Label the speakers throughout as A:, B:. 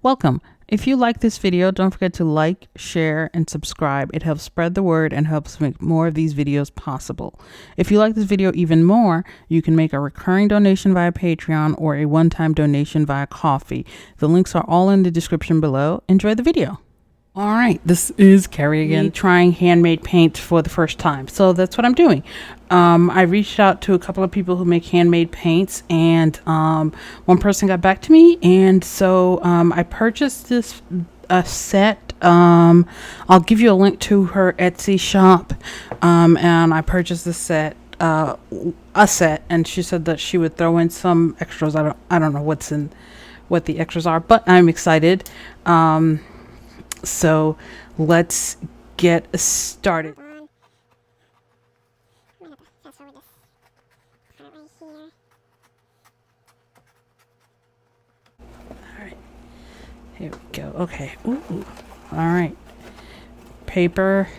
A: Welcome. If you like this video, don't forget to like, share, and subscribe. It helps spread the word and helps make more of these videos possible. If you like this video even more, you can make a recurring donation via Patreon or a one-time donation via Ko-fi. The links are all in the description below. Enjoy the video. All right, this is Carrie again, trying handmade paint for the first time. So that's what I'm doing. I reached out to a couple of people who make handmade paints, and one person got back to me, and so I purchased this set. I'll give you a link to her Etsy shop, and I purchased this set. A set, and she said that she would throw in some extras. I don't know what the extras are, but I'm excited. So let's get started. Alright, here we go. Okay. Ooh. Alright. Paper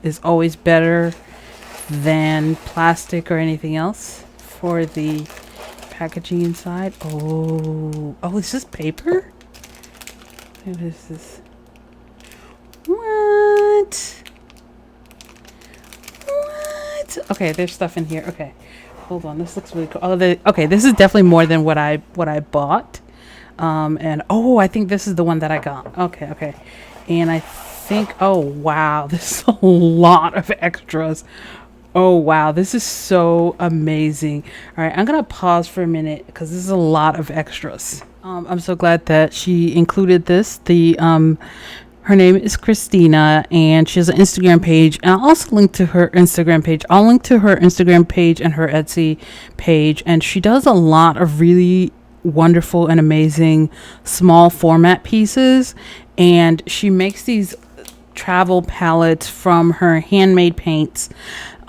A: is always better than plastic or anything else for the packaging inside. Oh, is this paper? What is this? What? Okay, there's stuff in here. Okay, hold on. This looks really cool. Okay, this is definitely more than what I bought. And I think this is the one that I got. Okay. And I think, oh wow, this is a lot of extras. Oh wow, this is so amazing. All right, I'm gonna pause for a minute because this is a lot of extras. I'm so glad that she included this. Her name is Christina, and she has an Instagram page. And I'll also link to her Instagram page. I'll link to her Instagram page and her Etsy page. And she does a lot of really wonderful and amazing small format pieces. And she makes these travel palettes from her handmade paints.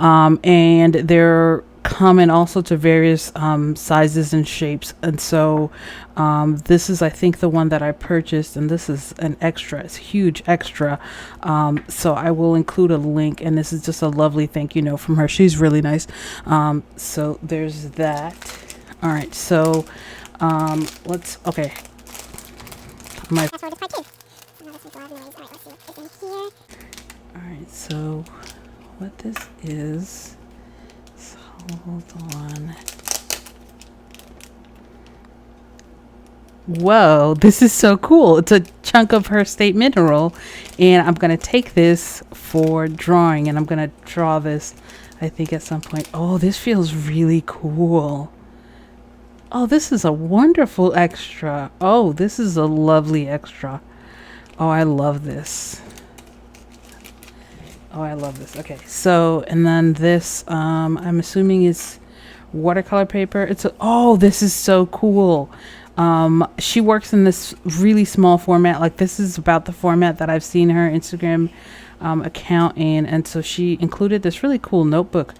A: And they're come in all sorts of various sizes and shapes, and so this is, I think, the one that I purchased, and this is an extra. It's a huge extra, so I will include a link, and this is just a lovely thank you note from her. She's really nice. So there's that. All right, so let's all right, so what this is, hold on. Whoa, this is so cool. It's a chunk of her state mineral, and I'm going to take this for drawing, and I'm going to draw this, I think, at some point. Oh, this feels really cool. Oh, this is a wonderful extra. Oh, this is a lovely extra. Oh, I love this. Oh, I love this. Okay, so, and then this, I'm assuming is watercolor paper. This is so cool. She works in this really small format. Like, this is about the format that I've seen her Instagram account in. And so she included this really cool notebook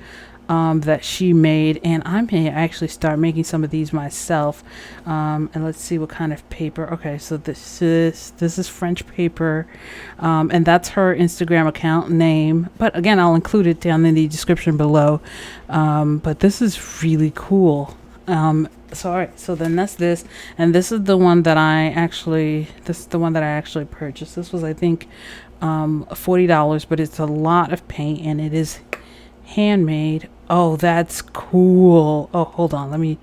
A: that she made, and I may actually start making some of these myself. And let's see what kind of paper. Okay, so this is French paper, and that's her Instagram account name, but again, I'll include it down in the description below. But this is really cool. So all right, so then that's this, and this is the one that I actually purchased. This was, I think, $40, but it's a lot of paint, and it is handmade. Oh, that's cool. Oh, hold on, let me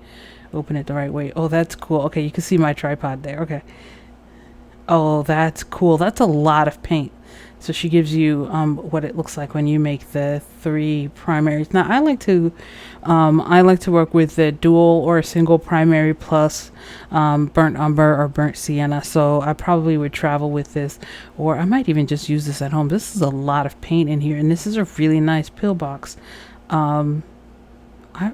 A: open it the right way. Oh, that's cool. Okay, you can see my tripod there. Okay. Oh, that's cool. That's a lot of paint. So she gives you what it looks like when you make the 3 primaries. Now I like to work with the dual or single primary plus burnt umber or burnt sienna. So I probably would travel with this, or I might even just use this at home. This is a lot of paint in here, and this is a really nice pill box.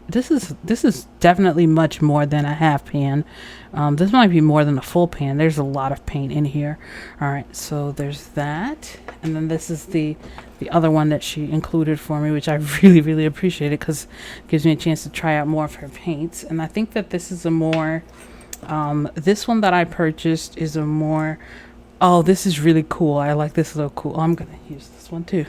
A: This is definitely much more than a half pan. This might be more than a full pan. There's a lot of paint in here. All right, so there's that, and then this is the other one that she included for me, which I really appreciate it because it gives me a chance to try out more of her paints. And I think that this is a more this one that I purchased is a more, oh, this is really cool. I like this little cool. I'm gonna use this one too.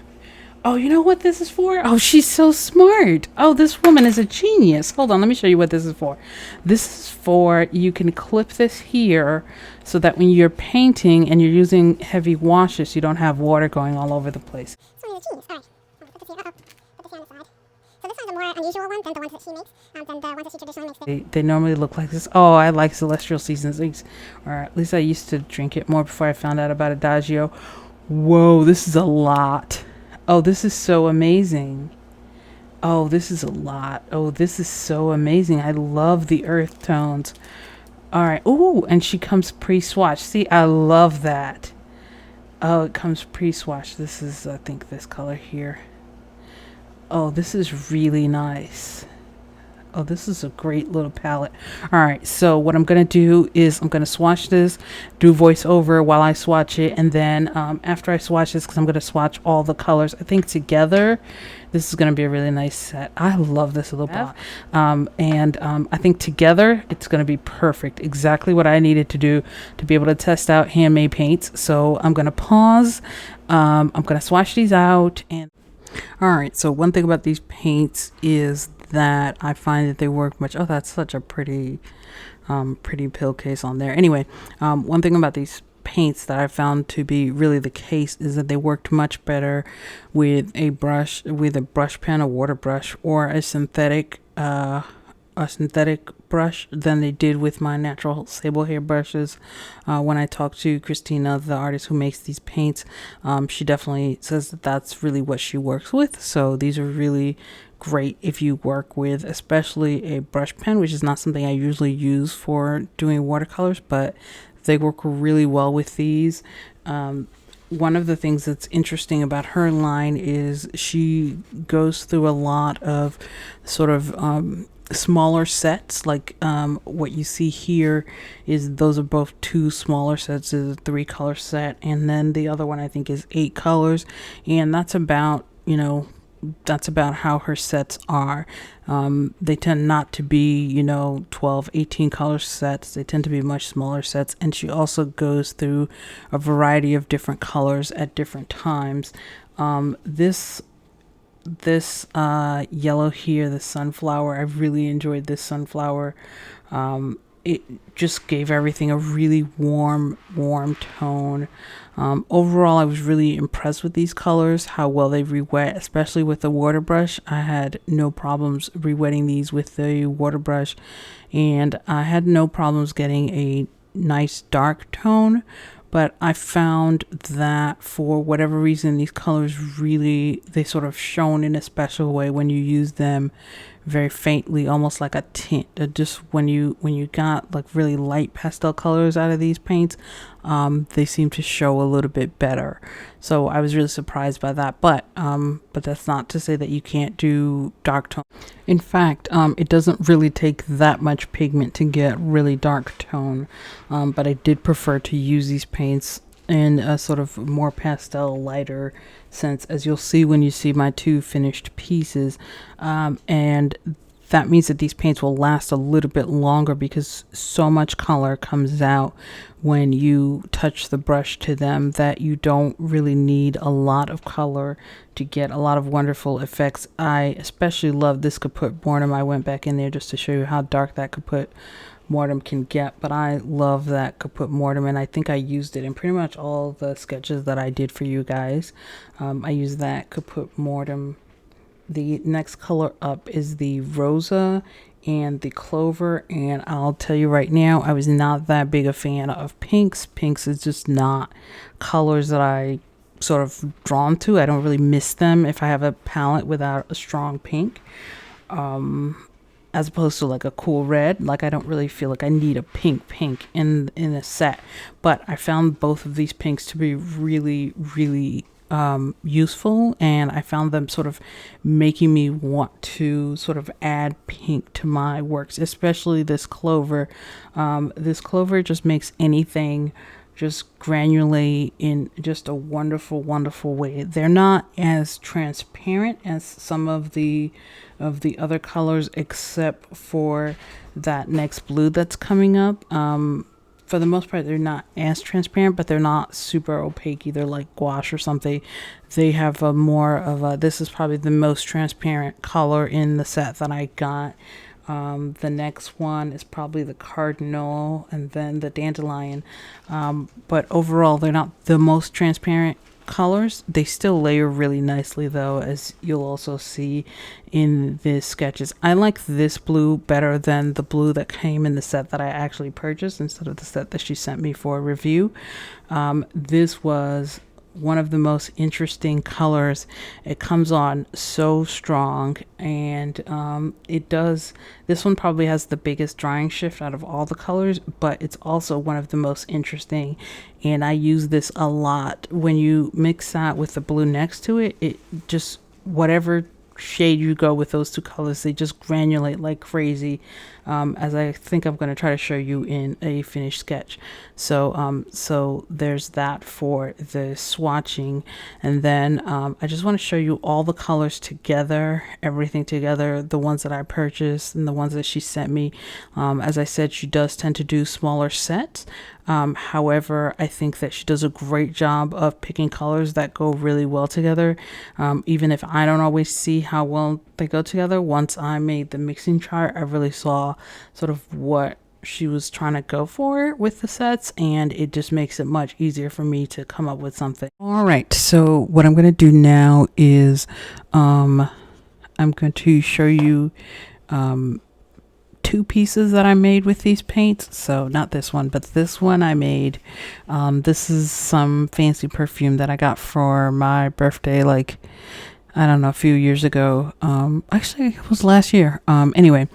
A: Oh, you know what this is for? Oh, she's so smart. Oh, this woman is a genius. Hold on, let me show you what this is for. This is for, you can clip this here so that when you're painting and you're using heavy washes, you don't have water going all over the place.
B: So he's a genius. All right. Put this here. Put this here on the side. So this one's a more unusual one than the ones that she makes, than the ones that she traditionally makes.
A: They normally look like this. Oh, I like Celestial Seasonings, or at least I used to drink it more before I found out about Adagio. Whoa, this is a lot. Oh, this is so amazing. Oh, this is a lot. Oh, this is so amazing. I love the earth tones. All right. Ooh, and she comes pre-swatched. See, I love that. Oh, it comes pre-swatched. This is, I think, this color here. Oh, this is really nice. Oh, this is a great little palette. All right, so what I'm going to do is I'm going to swatch this, do voiceover while I swatch it, and then after I swatch this, because I'm going to swatch all the colors, I think together, this is going to be a really nice set. I love this little pot. I think together, it's going to be perfect. Exactly what I needed to do to be able to test out handmade paints. So I'm going to pause. I'm going to swatch these out. And all right, so one thing about these paints is that I find that they work much. Oh, that's such a pretty pill case on there. Anyway, one thing about these paints that I found to be really the case is that they worked much better with a brush pen, a water brush, or a synthetic brush than they did with my natural sable hair brushes. When I talked to Christina, the artist who makes these paints, she definitely says that that's really what she works with. So these are really great if you work with especially a brush pen, which is not something I usually use for doing watercolors, but they work really well with these. One of the things that's interesting about her line is she goes through a lot of sort of smaller sets, like what you see here is those are both two smaller sets. Is a 3-color set, and then the other one I think is 8 colors, and that's about, you know, that's about how her sets are. They tend not to be, 12, 18 color sets. They tend to be much smaller sets. And she also goes through a variety of different colors at different times. This yellow here, the sunflower, I really enjoyed this sunflower. It just gave everything a really warm tone. Overall, I was really impressed with these colors, how well they re-wet, especially with the water brush. I had no problems re-wetting these with the water brush, and I had no problems getting a nice dark tone. But I found that for whatever reason, these colors really, they sort of shone in a special way when you use them very faintly, almost like a tint. Just when you got like really light pastel colors out of these paints, they seem to show a little bit better. So I was really surprised by that. But that's not to say that you can't do dark tone. In fact, it doesn't really take that much pigment to get really dark tone. But I did prefer to use these paints in a sort of more pastel, lighter sense, as you'll see when you see my 2 finished pieces. And that means that these paints will last a little bit longer because so much color comes out when you touch the brush to them that you don't really need a lot of color to get a lot of wonderful effects. I especially love this Caput Mortem. I went back in there just to show you how dark that Caput Mortem can get, but I love that Caput Mortem, and I think I used it in pretty much all the sketches that I did for you guys. I used that Caput Mortem. The next color up is the Rosa and the Clover, and I'll tell you right now, I was not that big a fan of pinks. Pinks is just not colors that I sort of drawn to. I don't really miss them if I have a palette without a strong pink. As opposed to like a cool red, like I don't really feel like I need a pink in a set. But I found both of these pinks to be really useful, and I found them sort of making me want to sort of add pink to my works, especially this Clover. This Clover just makes anything just granulate in just a wonderful way. They're not as transparent as some of the other colors, except for that next blue that's coming up. for the most part, they're not as transparent, but they're not super opaque either, like gouache or something. They have a more of a, this is probably the most transparent color in the set that I got. The next one is probably the cardinal and then the dandelion. But overall, they're not the most transparent colors. They still layer really nicely though, as you'll also see in the sketches. I like this blue better than the blue that came in the set that I actually purchased instead of the set that she sent me for a review. This was one of the most interesting colors. It comes on so strong, and this one probably has the biggest drying shift out of all the colors, but it's also one of the most interesting, and I use this a lot. When you mix that with the blue next to it, it just, whatever shade you go with those two colors, they just granulate like crazy, as I think I'm going to try to show you in a finished sketch. So there's that for the swatching, and then I just want to show you all the colors together, everything together, the ones that I purchased and the ones that she sent me. As I said, she does tend to do smaller sets. However, I think that she does a great job of picking colors that go really well together. Even if I don't always see how well they go together, once I made the mixing chart, I really saw sort of what she was trying to go for with the sets, and it just makes it much easier for me to come up with something. All right, so what I'm going to do now is I'm going to show you two pieces that I made with these paints. So not this one, but this one I made. This is some fancy perfume that I got for my birthday, like, I don't know, a few years ago. Actually, it was last year. Anyway,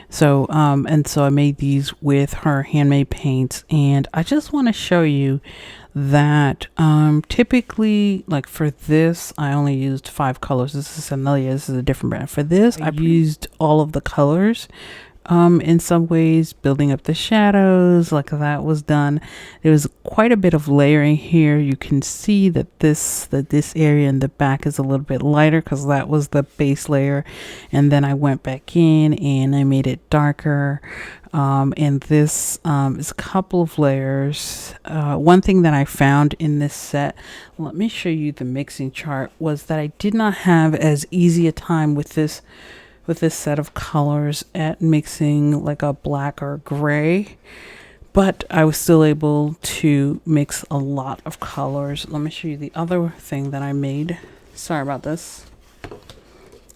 A: so I made these with her handmade paints, and I just want to show you that typically, like for this, I only used 5 colors. This is Amelia. This is a different brand. For this, I've used all of the colors. In some ways, building up the shadows, like that was done. There was quite a bit of layering here. You can see that this area in the back is a little bit lighter because that was the base layer, and then I went back in and I made it darker. And this is a couple of layers. One thing that I found in this set, let me show you the mixing chart, was that I did not have as easy a time with this set of colors at mixing like a black or gray, but I was still able to mix a lot of colors. Let me show you the other thing that I made. Sorry about this.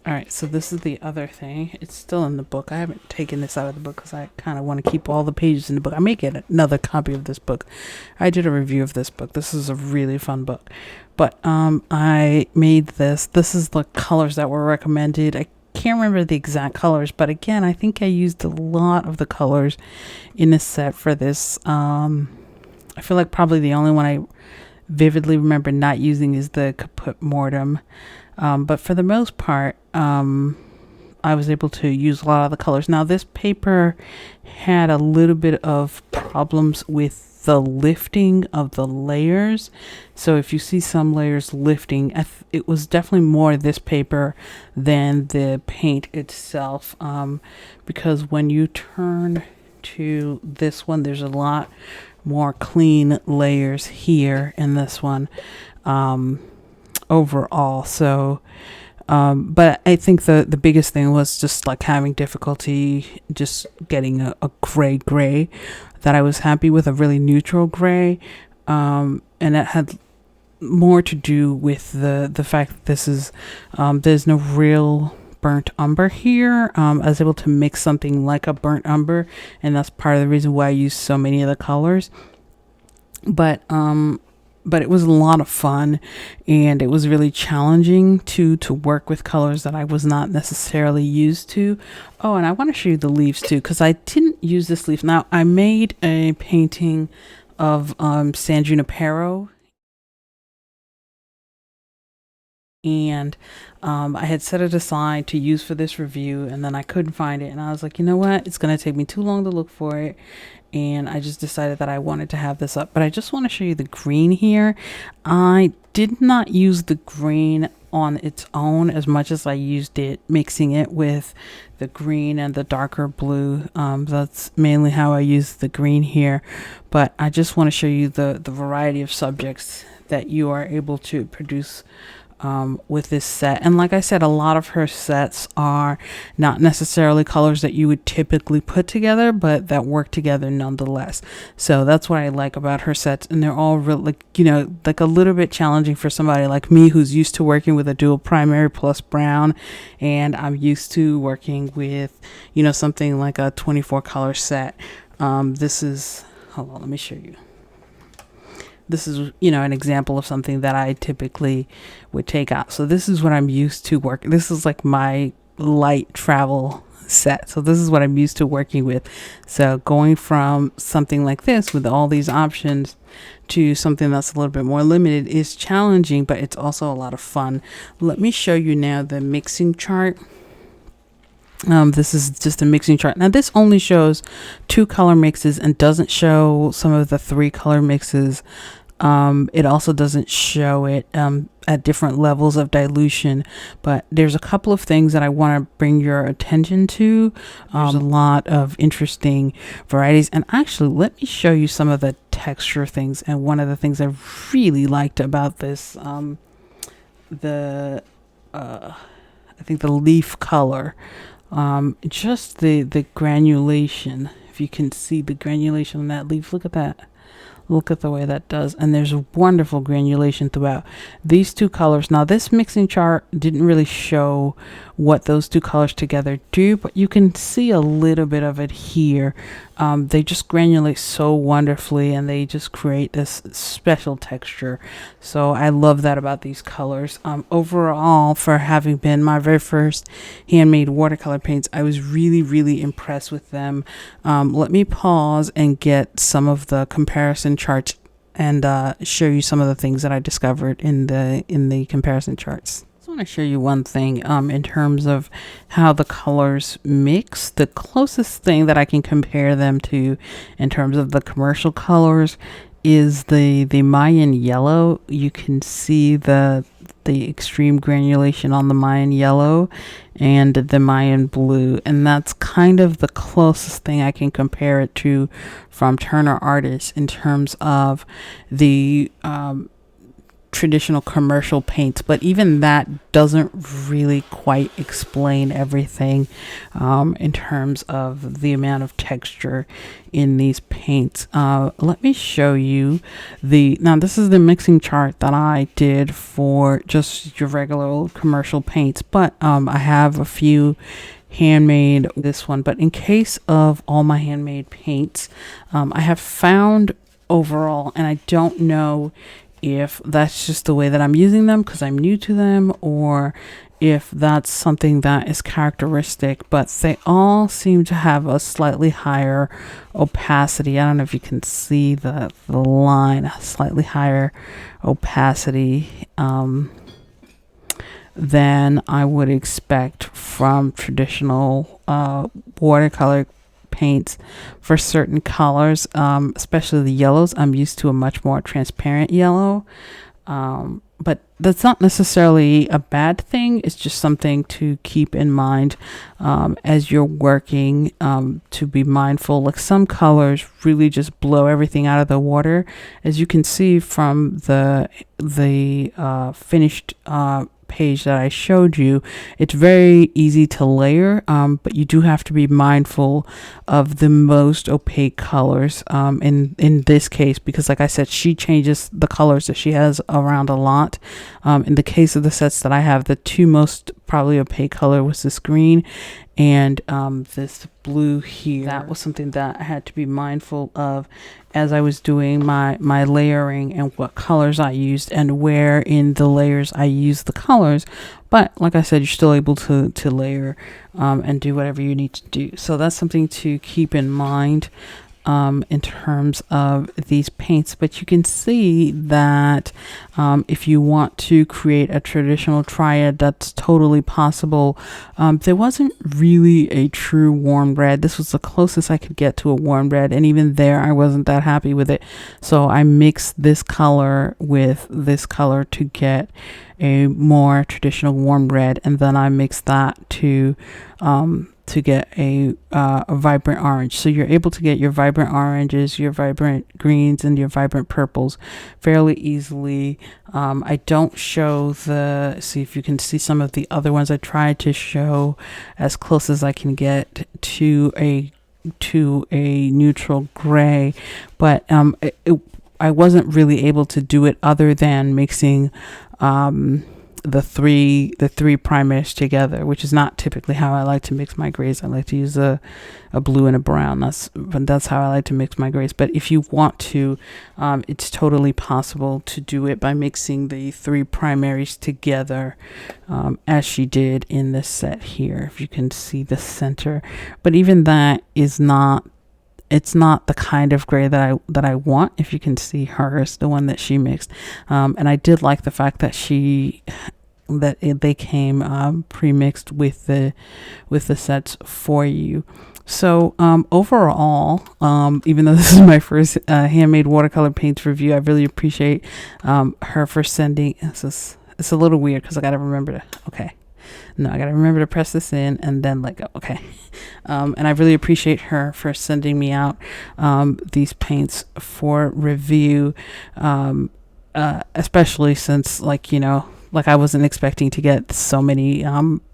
A: All right, so this is the other thing. It's still in the book. I haven't taken this out of the book because I kind of want to keep all the pages in the book. I may get another copy of this book. I did a review of this book. This is a really fun book. But I made this. This is the colors that were recommended. I can't remember the exact colors, but again, I think I used a lot of the colors in this set for this. I feel like probably the only one I vividly remember not using is the Caput Mortem. But for the most part, I was able to use a lot of the colors. Now, this paper had a little bit of problems with the lifting of the layers. So if you see some layers lifting, it was definitely more this paper than the paint itself, because when you turn to this one, there's a lot more clean layers here in this one overall. So but I think the biggest thing was just like having difficulty just getting a gray that I was happy with, a really neutral gray, and it had more to do with the fact that this is there's no real burnt umber here. I was able to mix something like a burnt umber, and that's part of the reason why I used so many of the colors. But it was a lot of fun, and it was really challenging to work with colors that I was not necessarily used to. Oh, and I want to show you the leaves too, because I didn't use this leaf. Now, I made a painting of San Junipero, and I had set it aside to use for this review, and then I couldn't find it, and I was like, you know what, it's going to take me too long to look for it. And I just decided that I wanted to have this up. But I just want to show you the green here. I did not use the green on its own as much as I used it mixing it with the green and the darker blue. That's mainly how I use the green here, but I just want to show you the variety of subjects that you are able to produce with this set. And like I said, a lot of her sets are not necessarily colors that you would typically put together, but that work together nonetheless. So that's what I like about her sets, and they're all really, like, you know, like a little bit challenging for somebody like me who's used to working with a dual primary plus brown, and I'm used to working with, you know, something like a 24 color set. This is, hold on, let me show you. This is, you know, an example of something that I typically would take out. So this is what I'm used to work. This is like my light travel set. So this is what I'm used to working with. So going from something like this with all these options to something that's a little bit more limited is challenging, but it's also a lot of fun. Let me show you now the mixing chart. This is just a mixing chart. Now this only shows 2 color mixes and doesn't show some of the 3 color mixes. It also doesn't show it at different levels of dilution, but there's a couple of things that I want to bring your attention to. There's a lot of interesting varieties, and actually let me show you some of the texture things. And one of the things I really liked about this, I think the leaf color, just the granulation. If you can see the granulation on that leaf, look at that. Look at the way that does. And there's a wonderful granulation throughout these 2 colors. Now this mixing chart didn't really show what those 2 colors together do, but you can see a little bit of it here. They just granulate so wonderfully, and they just create this special texture. So I love that about these colors. Overall, for having been my very first handmade watercolor paints, I was really impressed with them. Let me pause and get some of the comparison charts and show you some of the things that I discovered in the comparison charts. I want to show you one thing in terms of how the colors mix. The closest thing that I can compare them to in terms of the commercial colors is the Mayan yellow. You can see the extreme granulation on the Mayan yellow and the Mayan blue, and that's kind of the closest thing I can compare it to from Turner Artists in terms of the traditional commercial paints, but even that doesn't really quite explain everything in terms of the amount of texture in these paints. Let me show you now this is the mixing chart that I did for just your regular commercial paints, but I have a few handmade, this one, but in case of all my handmade paints, I have found overall, and I don't know if that's just the way that I'm using them because I'm new to them, or if that's something that is characteristic, but they all seem to have a slightly higher opacity. I don't know if you can see the line, a slightly higher opacity than I would expect from traditional watercolor paints for certain colors, especially the yellows. I'm used to a much more transparent yellow, but that's not necessarily a bad thing. It's just something to keep in mind as you're working, to be mindful. Like some colors really just blow everything out of the water, as you can see from the finished page that I showed you. It's very easy to layer, but you do have to be mindful of the most opaque colors in this case, because like I said, she changes the colors that she has around a lot. In the case of the sets that I have, the 2 most probably opaque color was this green and this blue here. That was something that I had to be mindful of as I was doing my layering and what colors I used and where in the layers I used the colors. But like I said, you're still able to layer and do whatever you need to do. So that's something to keep in mind. in terms of these paints, but you can see that if you want to create a traditional triad, that's totally possible. There wasn't really a true warm red. This was the closest I could get to a warm red, and even there I wasn't that happy with it, so I mixed this color with this color to get a more traditional warm red, and then I mixed that to get a vibrant orange. So you're able to get your vibrant oranges, your vibrant greens, and your vibrant purples fairly easily. I don't show see if you can see some of the other ones. I tried to show as close as I can get to a neutral gray, but I wasn't really able to do it other than mixing the three primers together, which is not typically how I like to mix my grays. I like to use a blue and a brown. That's how I like to mix my grays. But if you want to, it's totally possible to do it by mixing the three primaries together, as she did in this set here. If you can see the center, but even that is not. It's not the kind of gray that I want. If you can see hers, the one that she mixed, and I did like the fact that they came pre-mixed with the sets for you. So overall, even though this is my first handmade watercolor paints review, I really appreciate her for sending. It's a little weird because I gotta remember to press this in and then let go. Okay. And I really appreciate her for sending me out these paints for review, especially since, I wasn't expecting to get so many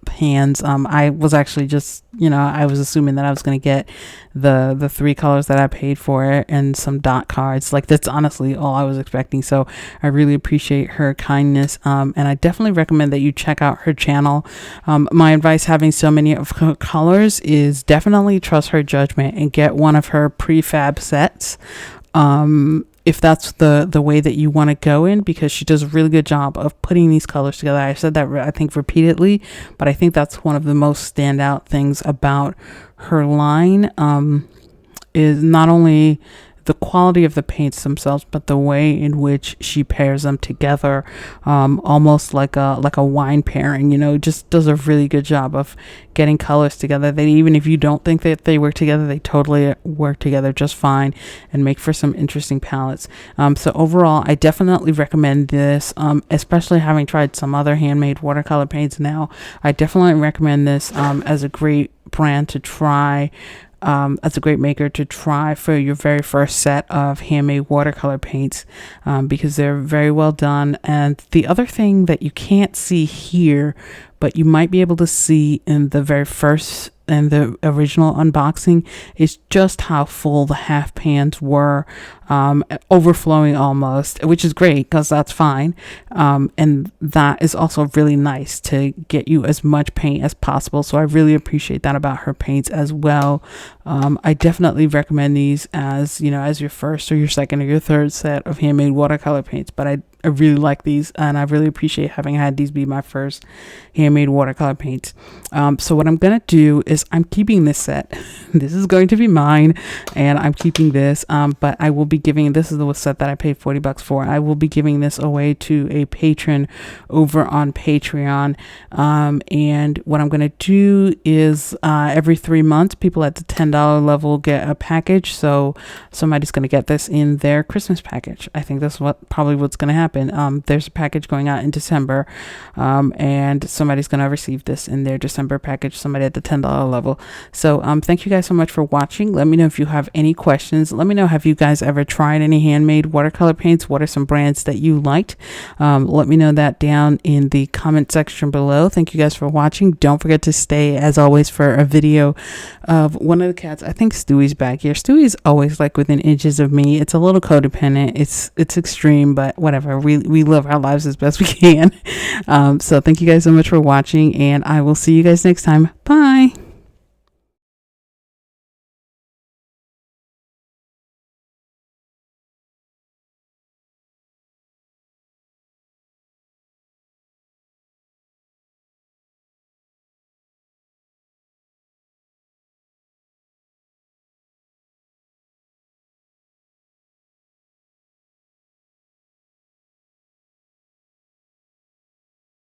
A: hands. I was actually just, I was assuming that I was going to get the three colors that I paid for and some dot cards. That's honestly all I was expecting. So I really appreciate her kindness. And I definitely recommend that you check out her channel. My advice, having so many of her colors, is definitely trust her judgment and get one of her prefab sets. If that's the way that you want to go in, because she does a really good job of putting these colors together. I said that I think repeatedly, but I think that's one of the most standout things about her line, is not only the quality of the paints themselves, but the way in which she pairs them together, almost like a wine pairing. Just does a really good job of getting colors together. Even if you don't think that they work together, they totally work together just fine and make for some interesting palettes. So overall, I definitely recommend this, especially having tried some other handmade watercolor paints now. I definitely recommend this as a great brand to try. As a great maker to try for your very first set of handmade watercolor paints, because they're very well done. And the other thing that you can't see here, but you might be able to see in the very first and the original unboxing, is just how full the half pans were, overflowing almost, which is great because that's fine. And that is also really nice to get you as much paint as possible. So I really appreciate that about her paints as well. I definitely recommend these as your first or your second or your third set of handmade watercolor paints, but I really like these, and I really appreciate having had these be my first handmade watercolor paints. So what I'm gonna do is I'm keeping this set. This is going to be mine, and I'm keeping this, but I will be giving, this is the set that I paid $40 for. I will be giving this away to a patron over on Patreon, and what I'm gonna do is every 3 months, people at the $10 level get a package. So somebody's gonna get this in their Christmas package. I think that's probably what's gonna happen. There's a package going out in December, and somebody's going to receive this in their December package, somebody at the $10 level. So thank you guys so much for watching. Let me know if you have any questions. Let me know, have you guys ever tried any handmade watercolor paints? What are some brands that you liked? Let me know that down in the comment section below. Thank you guys for watching. Don't forget to stay, as always, for a video of one of the cats. I think Stewie's back here. Stewie's always within inches of me. It's a little codependent. It's extreme, but whatever. We live our lives as best we can. So thank you guys so much for watching, and I will see you guys next time. Bye.